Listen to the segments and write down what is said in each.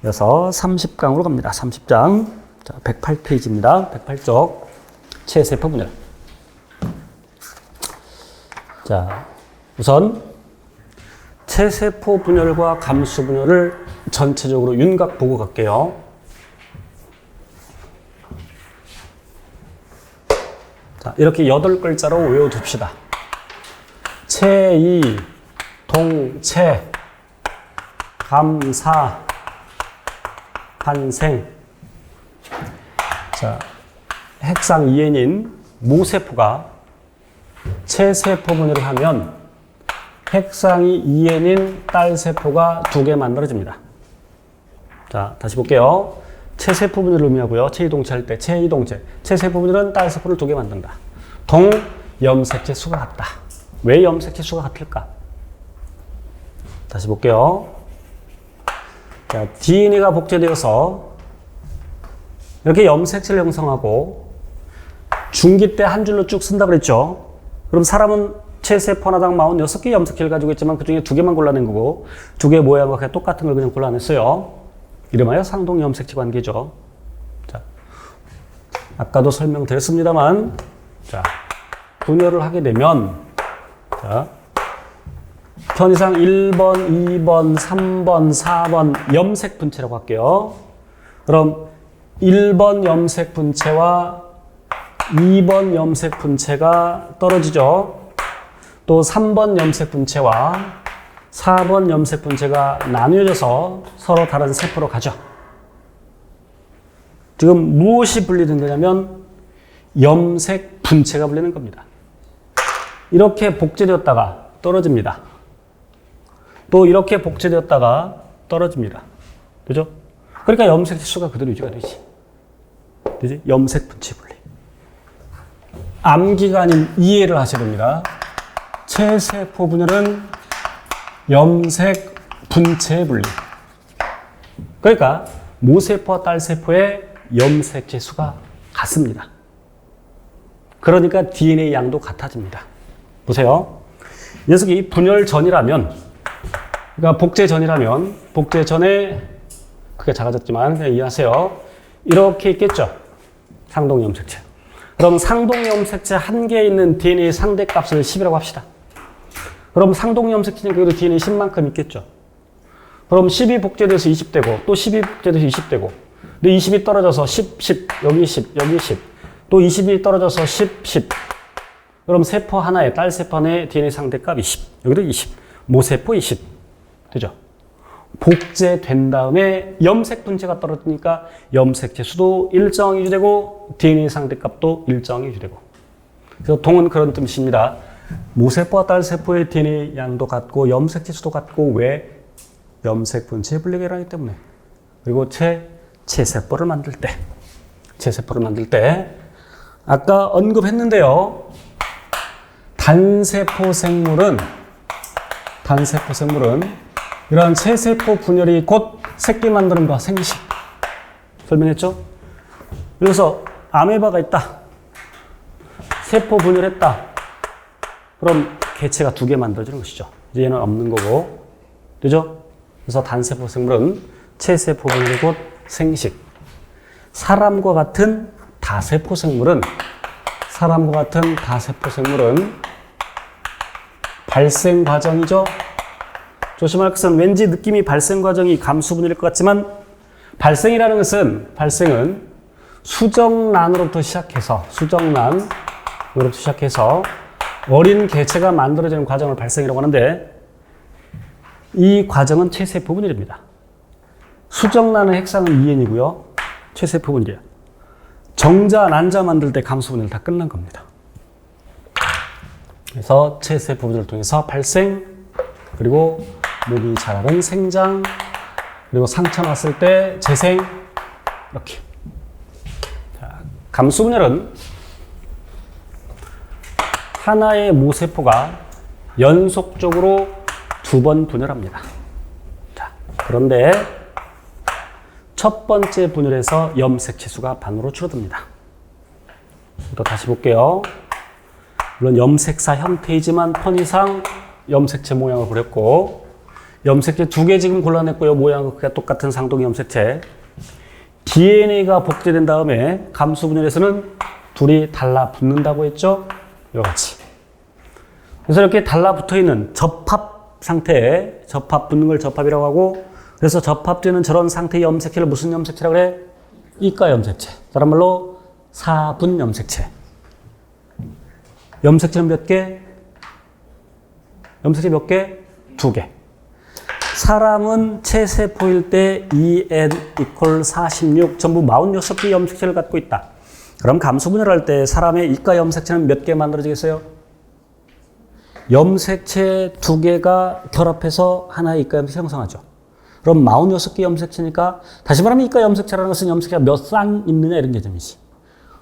이어서 30강으로 갑니다. 30장. 자, 108페이지입니다. 108쪽. 체세포 분열. 자, 우선 체세포 분열과 감수 분열을 전체적으로 윤곽 보고 갈게요. 자, 이렇게 8글자로 외워둡시다. 체이, 동체, 감사, 환생. 자, 핵상 2n인 모세포가 체세포 분열을 하면 핵상이 2n인 딸세포가 2개 만들어집니다. 자, 다시 볼게요. 체세포 분열을 의미하고요. 체이동체 할 때 체이동체. 체세포 분열은 딸세포를 2개 만든다. 동, 염색체 수가 같다. 왜 염색체 수가 같을까? 다시 볼게요. 자, DNA가 복제되어서 이렇게 염색체를 형성하고 중기 때 한 줄로 쭉 쓴다 그랬죠. 그럼 사람은 체세포 하나당 46개 염색체를 가지고 있지만 그 중에 2개만 골라낸 거고 2개 모양과 그냥 똑같은 걸 그냥 골라냈어요. 이름하여 상동 염색체 관계죠. 자, 아까도 설명드렸습니다만, 자, 분열을 하게 되면, 자, 편의상 1번, 2번, 3번, 4번 염색 분체라고 할게요. 그럼 1번 염색 분체와 2번 염색 분체가 떨어지죠. 또 3번 염색 분체와 4번 염색 분체가 나뉘어져서 서로 다른 세포로 가죠. 지금 무엇이 분리된 거냐면 염색 분체가 분리된 겁니다. 이렇게 복제되었다가 떨어집니다. 또 이렇게 복제되었다가 떨어집니다. 그죠? 그러니까 염색체 수가 그대로 유지가 되지. 그지? 염색 분체 분리. 암기가 아닌 이해를 하셔야 됩니다. 체세포 분열은 염색 분체 분리. 그러니까 모세포와 딸세포의 염색체 수가 같습니다. 그러니까 DNA 양도 같아집니다. 보세요. 이 녀석이 분열 전이라면, 그러니까 복제 전이라면, 복제 전에 크게 작아졌지만 그냥 이해하세요. 이렇게 있겠죠. 상동 염색체. 그럼 상동 염색체 한 개에 있는 DNA 상대값을 10이라고 합시다. 그럼 상동 염색체는 그래도 DNA 10만큼 있겠죠. 그럼 10이 복제돼서 20되고, 또 10이 복제돼서 20되고, 근데 20이 떨어져서 10, 10, 여기 10, 여기 10, 또 20이 떨어져서 10, 10. 그럼 세포 하나에, 딸세포 하나에 DNA 상대값 20, 여기도 20, 모세포 20. 되죠? 복제된 다음에 염색 분체가 떨어지니까 염색체 수도 일정하게 유지되고 DNA 상대값도 일정하게 유지되고. 그래서 동은 그런 뜻입니다. 모세포와 딸세포의 DNA 양도 같고 염색체 수도 같고 왜? 염색 분체의 분리가 일어나기 때문에. 그리고 체세포를 만들 때 아까 언급했는데요. 단세포 생물은 이런 체세포 분열이 곧 새끼 만드는 거, 생식. 설명했죠? 그래서 아메바가 있다. 세포 분열했다. 그럼 개체가 2개 만들어지는 것이죠. 이제 얘는 없는 거고. 되죠? 그래서 단세포 생물은 체세포 분열이 곧 생식. 사람과 같은 다세포 생물은 발생 과정이죠. 조심할 것은 왠지 느낌이 발생 과정이 감수 분열일 것 같지만 발생이라는 것은 수정란으로부터 시작해서 어린 개체가 만들어지는 과정을 발생이라고 하는데 이 과정은 체세포 분열입니다. 수정란의 핵상은 2n이고요. 체세포 분열. 정자, 난자 만들 때 감수 분열 다 끝난 겁니다. 그래서 체세포 분열을 통해서 발생, 그리고 몸이 자라는 생장, 그리고 상처 났을 때 재생, 이렇게. 자, 감수 분열은 하나의 모세포가 연속적으로 2번 분열합니다. 자, 그런데 첫 번째 분열에서 염색체 수가 반으로 줄어듭니다. 또 다시 볼게요. 물론 염색사 형태이지만 편의상 염색체 모양을 그렸고 염색체 두 개 지금 골라냈고요. 모양과 크기가 똑같은 상동 염색체. DNA가 복제된 다음에 감수 분열에서는 둘이 달라붙는다고 했죠? 이와 같이. 그래서 이렇게 달라붙어 있는 접합 상태에 접합 붙는 걸 접합이라고 하고, 그래서 접합되는 저런 상태의 염색체를 무슨 염색체라고 그래? 이가 염색체. 다른 말로 사분 염색체. 염색체는 몇 개? 염색체 몇 개? 두 개. 사람은 체세포일 때 EN 이퀄 46, 전부 46개의 염색체를 갖고 있다. 그럼 감수분열할 때 사람의 이가 염색체는 몇 개 만들어지겠어요? 염색체 두 개가 결합해서 하나의 이가 염색체 형성하죠. 그럼 46개 염색체니까, 다시 말하면 이가 염색체라는 것은 염색체가 몇 쌍 있느냐 이런 개념이지.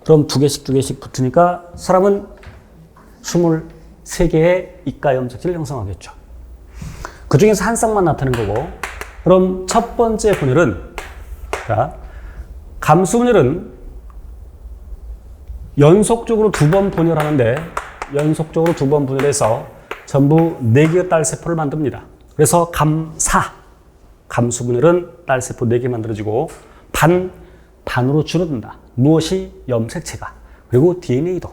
그럼 두 개씩 붙으니까 사람은 23개의 이가 염색체를 형성하겠죠. 그 중에서 한 쌍만 나타나는 거고, 그럼 첫 번째 분열은, 자, 감수분열은 연속적으로 두 번 분열하는데, 연속적으로 두 번 분열해서 전부 4개의 딸세포를 만듭니다. 그래서 감수분열은 딸세포 4개 만들어지고, 반으로 줄어든다. 무엇이? 염색체가. 그리고 DNA도.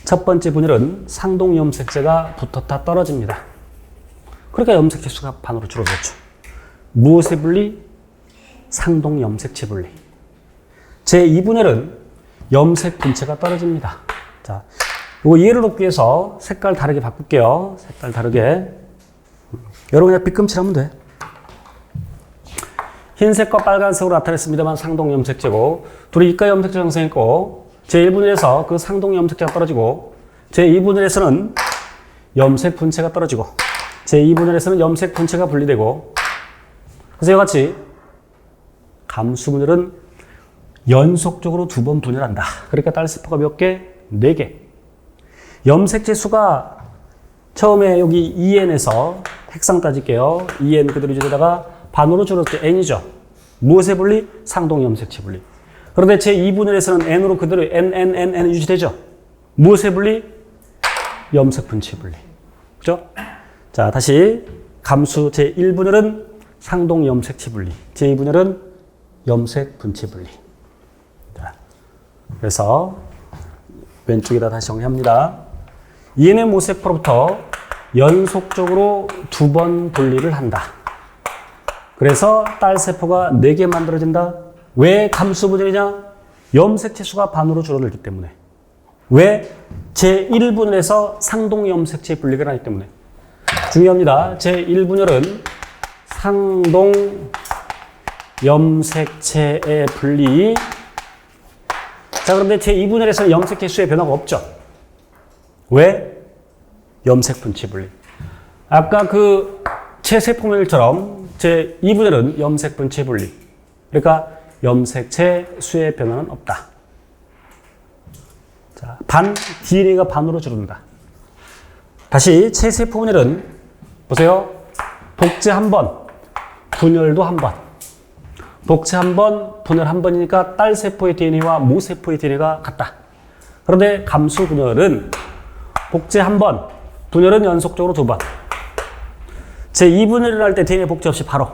첫 번째 분열은 상동 염색체가 붙었다 떨어집니다. 그러니까 염색체 수가 반으로 줄어들었죠. 무엇의 분리? 상동 염색체 분리. 제2분열은 염색 분체가 떨어집니다. 자, 이거 이해를 돕기 위해서 색깔 다르게 바꿀게요. 색깔 다르게. 여러분 그냥 빗금칠하면 돼. 흰색과 빨간색으로 나타냈습니다만 상동 염색체고, 둘이 이가 염색체 형성했고, 제1분열에서 그 상동 염색체가 떨어지고, 제2분열에서는 염색 분체가 떨어지고, 제2분열에서는 염색 분체가 분리되고, 그래서 이와 같이 감수분열은 연속적으로 두 번 분열한다. 그러니까 딸세포가 몇 개? 4개. 염색체 수가 처음에 여기 EN에서 핵상 따질게요. EN 그대로 유지되다가 반으로 줄었죠. N이죠. 무엇의 분리? 상동 염색체 분리. 그런데 제2분열에서는 N으로 그대로 N 유지되죠. 무엇의 분리? 염색 분체 분리. 그죠? 자, 다시 감수 제1분열은 상동 염색체 분리, 제2분열은 염색 분체 분리. 자, 그래서 왼쪽에다 다시 정리합니다. EN의 모세포로부터 연속적으로 두 번 분리를 한다. 그래서 딸세포가 4개 만들어진다. 왜 감수분열이냐? 염색체 수가 반으로 줄어들기 때문에. 왜? 제1분열에서 상동 염색체 분리가 나기 때문에. 중요합니다. 제1분열은 상동 염색체의 분리. 자, 그런데 제2분열에서는 염색체 수의 변화가 없죠. 왜? 염색 분체 분리. 아까 그 체세포멸처럼 제2분열은 염색 분체 분리. 그러니까 염색체 수의 변화는 없다. 자, DNA가 반으로 줄어든다. 다시 체세포분열은 보세요. 복제 한 번, 분열도 한 번. 복제 한 번, 분열 한 번이니까 딸세포의 DNA와 모세포의 DNA가 같다. 그런데 감수분열은 복제 한 번, 분열은 연속적으로 두 번. 제2분열을 할 때 DNA 복제 없이 바로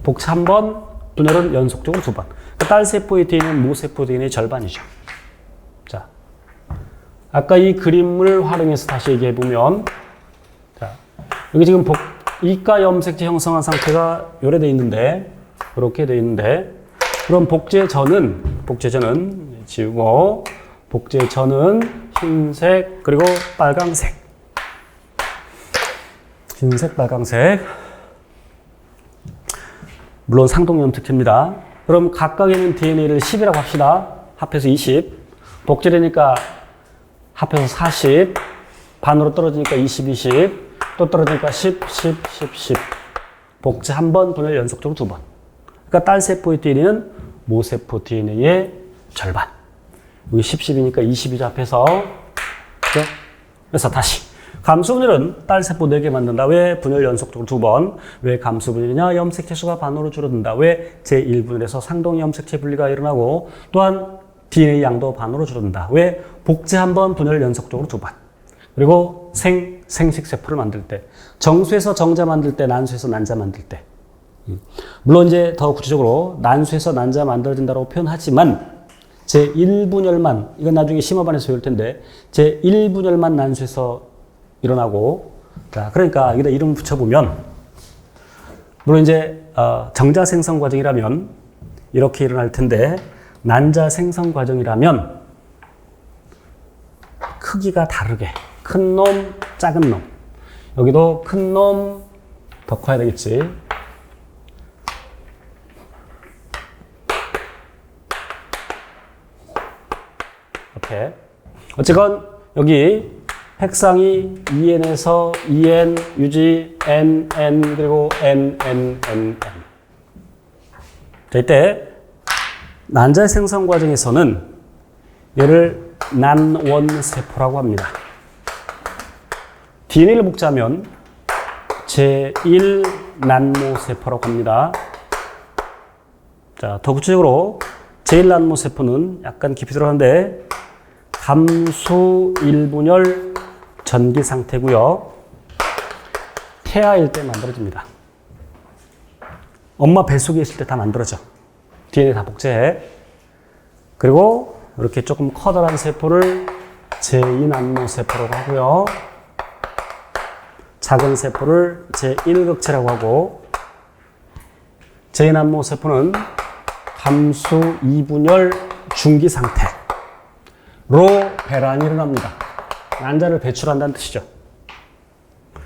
복제 한 번, 분열은 연속적으로 두 번. 그러니까 딸세포의 DNA는 모세포 DNA 절반이죠. 자, 아까 이 그림을 활용해서 다시 얘기해 보면, 자, 여기 지금 이가 염색체 형성한 상태가 요래 돼 있는데, 이렇게 돼 있는데, 그럼 복제 전은 지우고, 복제 전은 흰색 그리고 빨강색. 흰색, 빨강색. 물론 상동 염색체입니다. 그럼 각각에 있는 DNA를 10이라고 합시다. 합해서 20. 복제되니까 합해서 40. 반으로 떨어지니까 20, 20. 또 떨어지니까 10, 10, 10, 10. 복제 한 번, 분열 연속적으로 두 번. 그러니까 딸세포의 DNA는 모세포 DNA의 절반. 여기 10, 10이니까 20이죠. 합해서. 그죠? 그래서 다시. 감수분열은 딸세포 4개 만든다. 왜? 분열 연속적으로 두 번. 왜 감수분열이냐? 염색체 수가 반으로 줄어든다. 왜? 제1분열에서 상동 염색체 분리가 일어나고, 또한 DNA 양도 반으로 줄어든다. 왜? 복제 한 번, 분열 연속적으로 두 번. 그리고 생식세포를 만들 때, 정수에서 정자 만들 때, 난수에서 난자 만들 때. 물론 이제 더 구체적으로 난수에서 난자 만들어진다고 표현하지만 제1분열만, 이건 나중에 심화반에서 배울 텐데 제1분열만 난수에서 일어나고, 자, 그러니까 여기다 이름 붙여보면, 물론 이제 정자 생성 과정이라면 이렇게 일어날 텐데 난자 생성 과정이라면 크기가 다르게, 큰 놈, 작은 놈. 여기도 큰 놈 더 커야 되겠지. 이렇게. 어쨌건 여기 핵상이 2n에서 2n 유지 n, n 그리고 n, n, n, n. 자, 이때 난자 생성 과정에서는 얘를 난원세포라고 합니다. DNA를 복제하면 제1난모세포라고 합니다. 자, 더 구체적으로 제1난모세포는 약간 깊이 들어가는데 감수 1분열 전기 상태고요. 태아일 때 만들어집니다. 엄마 뱃속에 있을 때 다 만들어져. DNA 다 복제해. 그리고 이렇게 조금 커다란 세포를 제2난모세포라고 하고요. 작은 세포를 제1극체라고 하고, 제2난모세포는 감수 2분열 중기 상태로 배란이 일어납니다. 난자를 배출한다는 뜻이죠.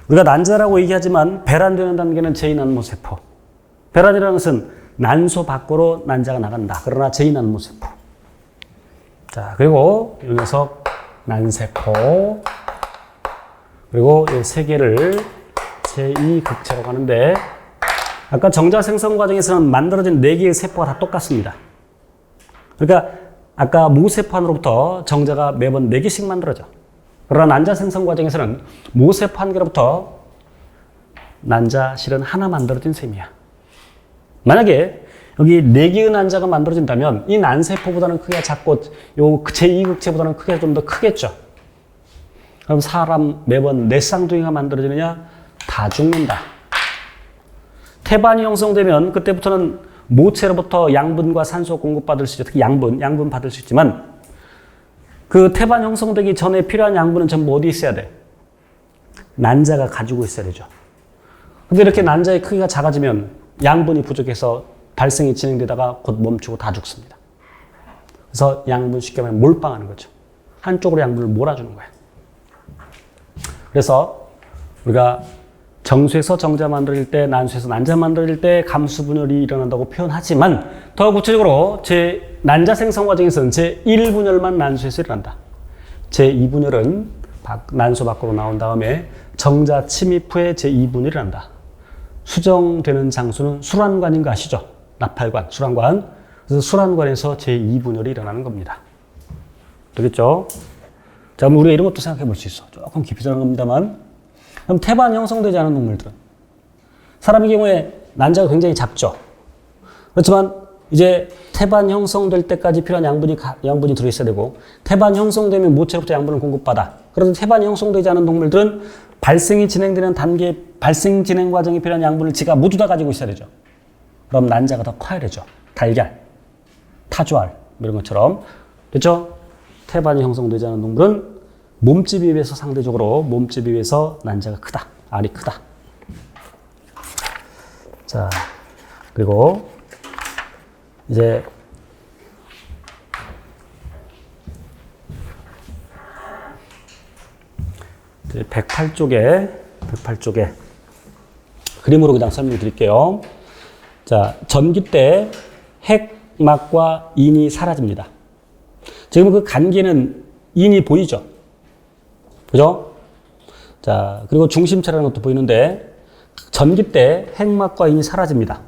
우리가 난자라고 얘기하지만 배란되는 단계는 제2난모세포. 배란이라는 것은 난소 밖으로 난자가 나간다. 그러나 제2난모세포. 자, 그리고 이 녀석 난세포. 그리고 이 세 개를 제2극체라고 하는데, 아까 정자 생성 과정에서는 만들어진 4개의 세포가 다 똑같습니다. 그러니까 아까 모세포 안으로부터 정자가 매번 4개씩 만들어져. 그러나 난자 생성 과정에서는 모세포 한 개로부터 난자 실은 하나 만들어진 셈이야. 만약에 여기 4개의 난자가 만들어진다면 이 난세포보다는 크기가 작고 요 제2극체보다는 크기가 좀 더 크겠죠. 그럼 사람 매번 몇 쌍둥이가 만들어지느냐? 다 죽는다. 태반이 형성되면 그때부터는 모체로부터 양분과 산소 공급받을 수 있죠. 특히 양분 받을 수 있지만 그 태반 형성되기 전에 필요한 양분은 전부 어디 있어야 돼? 난자가 가지고 있어야 되죠. 근데 이렇게 난자의 크기가 작아지면 양분이 부족해서 발생이 진행되다가 곧 멈추고 다 죽습니다. 그래서 양분 쉽게 말하면 몰빵하는 거죠. 한쪽으로 양분을 몰아주는 거야. 그래서 우리가 정수에서 정자 만들어질 때, 난수에서 난자 만들어질 때 감수분열이 일어난다고 표현하지만 더 구체적으로 난자 생성 과정에서는 제1분열만 난수에서 일어난다. 제2분열은 난수 밖으로 나온 다음에 정자 침입 후에 제2분열이 일어난다. 수정되는 장소는 수란관인 거 아시죠? 나팔관, 수란관. 그래서 수란관에서 제2분열이 일어나는 겁니다. 되겠죠? 자, 그럼 우리가 이런 것도 생각해 볼 수 있어. 조금 깊이 들어간 겁니다만. 그럼 태반 형성되지 않은 동물들은? 사람의 경우에 난자가 굉장히 작죠. 그렇지만 이제 태반 형성될 때까지 필요한 양분이 들어있어야 되고, 태반 형성되면 모체로부터 양분을 공급받아. 그런데 태반이 형성되지 않은 동물들은 발생이 진행되는 단계, 발생 진행 과정에 필요한 양분을 지가 모두 다 가지고 있어야 되죠. 그럼 난자가 더 커야 되죠. 달걀, 타조알 이런 것처럼. 됐죠? 태반이 형성되지 않은 동물은 몸집에 비해서 상대적으로 몸집에 비해서 난자가 크다. 알이 크다. 자, 그리고 이제 이제 108쪽에 그림으로 그냥 설명해 드릴게요. 자, 전기 때 핵막과 인이 사라집니다. 지금 그 간기는 인이 보이죠? 그죠? 자, 그리고 중심체라는 것도 보이는데 전기 때 핵막과 인이 사라집니다.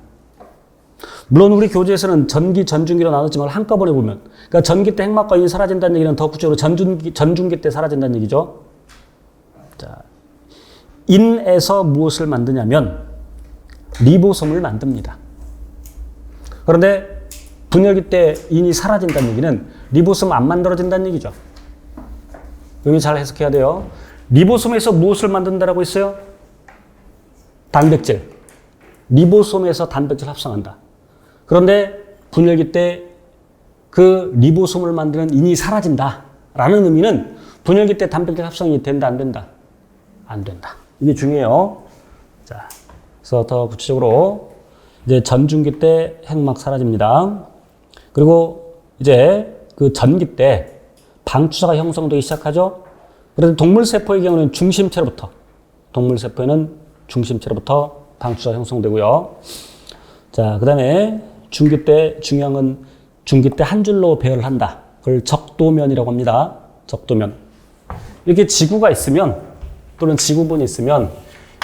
물론 우리 교재에서는 전기, 전중기로 나눴지만 한꺼번에 보면, 그러니까 전기 때 핵막과 인이 사라진다는 얘기는 더 구체적으로 전중기 때 사라진다는 얘기죠. 자, 인에서 무엇을 만드냐면 리보솜을 만듭니다. 그런데 분열기 때 인이 사라진다는 얘기는 리보솜 안 만들어진다는 얘기죠. 여기 잘 해석해야 돼요. 리보솜에서 무엇을 만든다라고 했어요? 단백질. 리보솜에서 단백질 합성한다. 그런데 분열기 때 그 리보솜을 만드는 인이 사라진다. 라는 의미는 분열기 때 단백질 합성이 된다, 안 된다? 안 된다. 이게 중요해요. 자, 그래서 더 구체적으로 이제 전중기 때 핵막 사라집니다. 그리고 이제 그 전기 때 방추사가 형성되기 시작하죠. 그래서 동물세포의 경우는 동물세포에는 중심체로부터 방추사가 형성되고요. 자, 그 다음에 중기 때 중요한 건 중기 때 한 줄로 배열을 한다. 그걸 적도면이라고 합니다. 적도면. 이렇게 지구가 있으면 또는 지구본이 있으면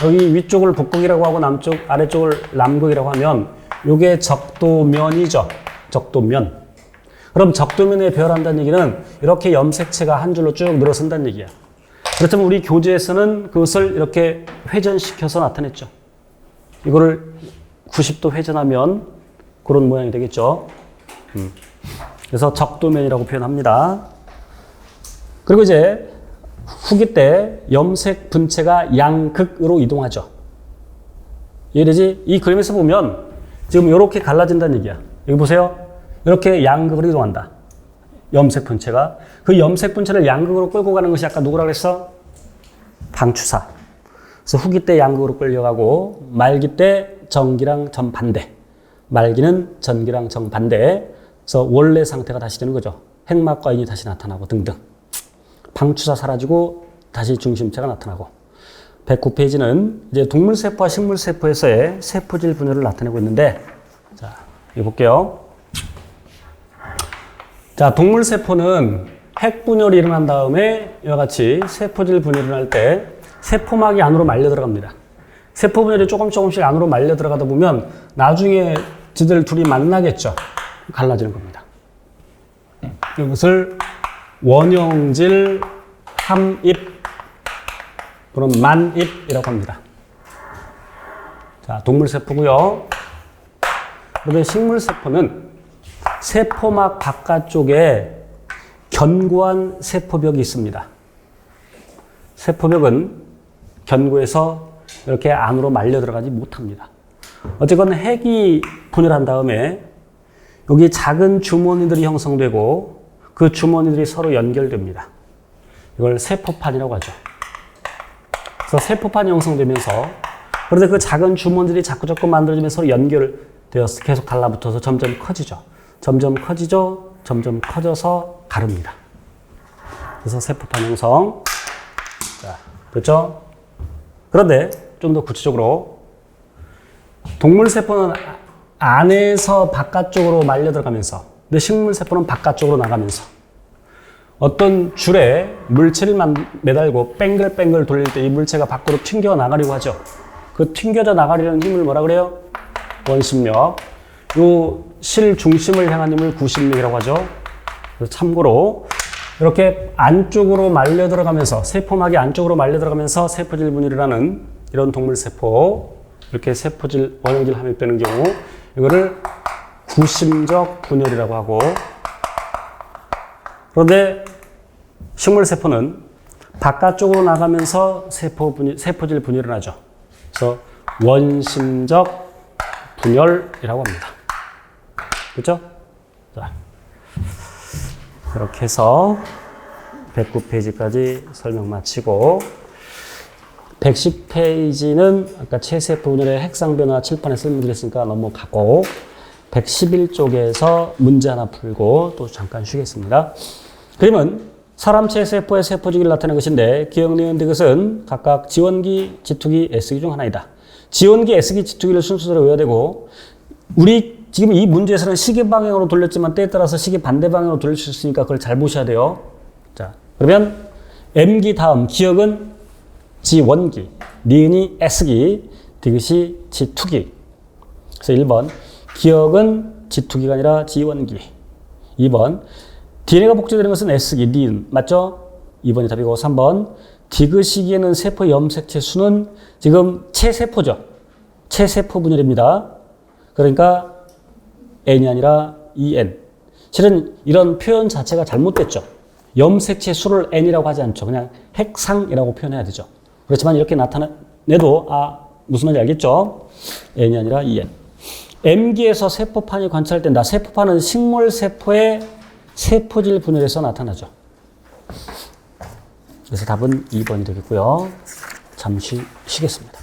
여기 위쪽을 북극이라고 하고 아래쪽을 남극이라고 하면 이게 적도면이죠. 적도면. 그럼 적도면에 배열한다는 얘기는 이렇게 염색체가 한 줄로 쭉 늘어선다는 얘기야. 그렇다면 우리 교재에서는 그것을 이렇게 회전시켜서 나타냈죠. 이거를 90도 회전하면 그런 모양이 되겠죠. 그래서 적도면이라고 표현합니다. 그리고 이제 후기 때 염색 분체가 양극으로 이동하죠. 이해되지? 이 그림에서 보면 지금 이렇게 갈라진다는 얘기야. 여기 보세요. 이렇게 양극으로 이동한다. 염색 분체가. 그 염색 분체를 양극으로 끌고 가는 것이 아까 누구라고 그랬어? 방추사. 그래서 후기 때 양극으로 끌려가고 말기 때 전기랑 정반대. 말기는 전기랑 정반대. 그래서 원래 상태가 다시 되는 거죠. 핵막과 인이 다시 나타나고 등등. 방추사 사라지고 다시 중심체가 나타나고. 109페이지는 이제 동물세포와 식물세포에서의 세포질 분열을 나타내고 있는데, 자, 이거 볼게요. 자, 동물세포는 핵분열이 일어난 다음에 이와 같이 세포질 분열이 일어날 때 세포막이 안으로 말려 들어갑니다. 세포 분열이 조금씩 안으로 말려 들어가다 보면 나중에 지들 둘이 만나겠죠. 갈라지는 겁니다. 이것을 원형질 함입 또는 만입이라고 합니다. 자, 동물세포고요. 그런데 식물세포는 세포막 바깥쪽에 견고한 세포벽이 있습니다. 세포벽은 견고해서 이렇게 안으로 말려 들어가지 못합니다. 어쨌건 핵이 분열한 다음에 여기 작은 주머니들이 형성되고 그 주머니들이 서로 연결됩니다. 이걸 세포판이라고 하죠. 그래서 세포판이 형성되면서 그런데 그 작은 주머니들이 자꾸 만들어지면서 서로 연결되어서 계속 달라붙어서 점점 커지죠. 점점 커져서 가릅니다. 그래서 세포판 형성. 자, 됐죠? 그런데 좀 더 구체적으로 동물세포는 안에서 바깥쪽으로 말려 들어가면서 근데 식물세포는 바깥쪽으로 나가면서 어떤 줄에 물체를 매달고 뺑글뺑글 돌릴 때 이 물체가 밖으로 튕겨 나가려고 하죠. 그 튕겨져 나가려는 힘을 뭐라 그래요? 원심력. 요 실 중심을 향한 힘을 구심력이라고 하죠. 그래서 참고로 이렇게 안쪽으로 말려 들어가면서 세포막이 안쪽으로 말려 들어가면서 세포질 분열이라는 이런 동물세포 이렇게 세포질 원형질 함입되는 경우 이거를 구심적 분열이라고 하고 그런데 식물세포는 바깥쪽으로 나가면서 세포질 분열이 나죠. 그래서 원심적 분열이라고 합니다. 그렇죠? 자, 이렇게 해서 109페이지까지 설명 마치고 110페이지는 아까 체세포 분열의 핵상변화 칠판에 설명드렸으니까 넘어가고 111쪽에서 문제 하나 풀고 또 잠깐 쉬겠습니다. 그림은 사람 체세포의 세포주기를 나타내는 것인데 기억내는 그것은 각각 지원기, 지투기, S기 중 하나이다. 지원기, S기, 지투기를 순서대로 외워야 되고 우리 지금 이 문제에서는 시계 방향으로 돌렸지만 때에 따라서 시계 반대 방향으로 돌릴 수 있으니까 그걸 잘 보셔야 돼요. 자, 그러면 M기 다음 기억은 지원기, 니은이 S기, 디귿이 지투기. 그래서 1번 기억은 지투기가 아니라 지원기. 2번 DNA가 복제되는 것은 S기, 니은 맞죠? 2번이 답이고 3번 디귿시기에는 세포 염색체 수는 지금 체세포죠. 체세포 분열입니다. 그러니까 N이 아니라 EN. 실은 이런 표현 자체가 잘못됐죠. 염색체 수를 n이라고 하지 않죠. 그냥 핵상이라고 표현해야 되죠. 그렇지만 이렇게 나타내도 무슨 말인지 알겠죠? n이 아니라 2n. M기에서 세포판이 관찰된다. 세포판은 식물 세포의 세포질 분열에서 나타나죠. 그래서 답은 2번이 되겠고요. 잠시 쉬겠습니다.